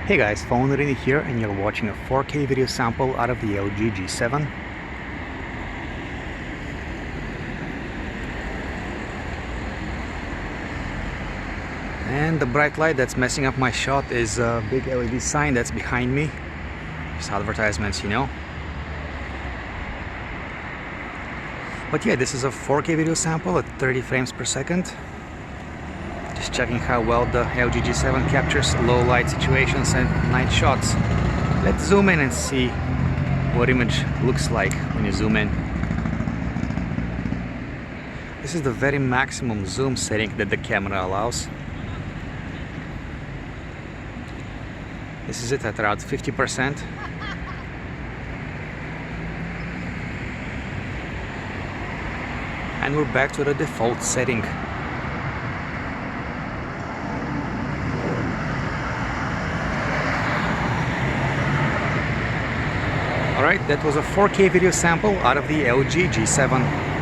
Hey guys, PhoneArena here, and you're watching a 4K video sample out of the LG G7. And the bright light that's messing up my shot is a big LED sign that's behind me. Just advertisements, you know. But yeah, this is a 4K video sample at 30 frames per second. Just checking how well the LG G7 captures low light situations and night shots. Let's zoom in and see what image looks like when you zoom in. This is the very maximum zoom setting that the camera allows. This is it at around 50%. And we're back to the default setting. Alright, that was a 4K video sample out of the LG G7.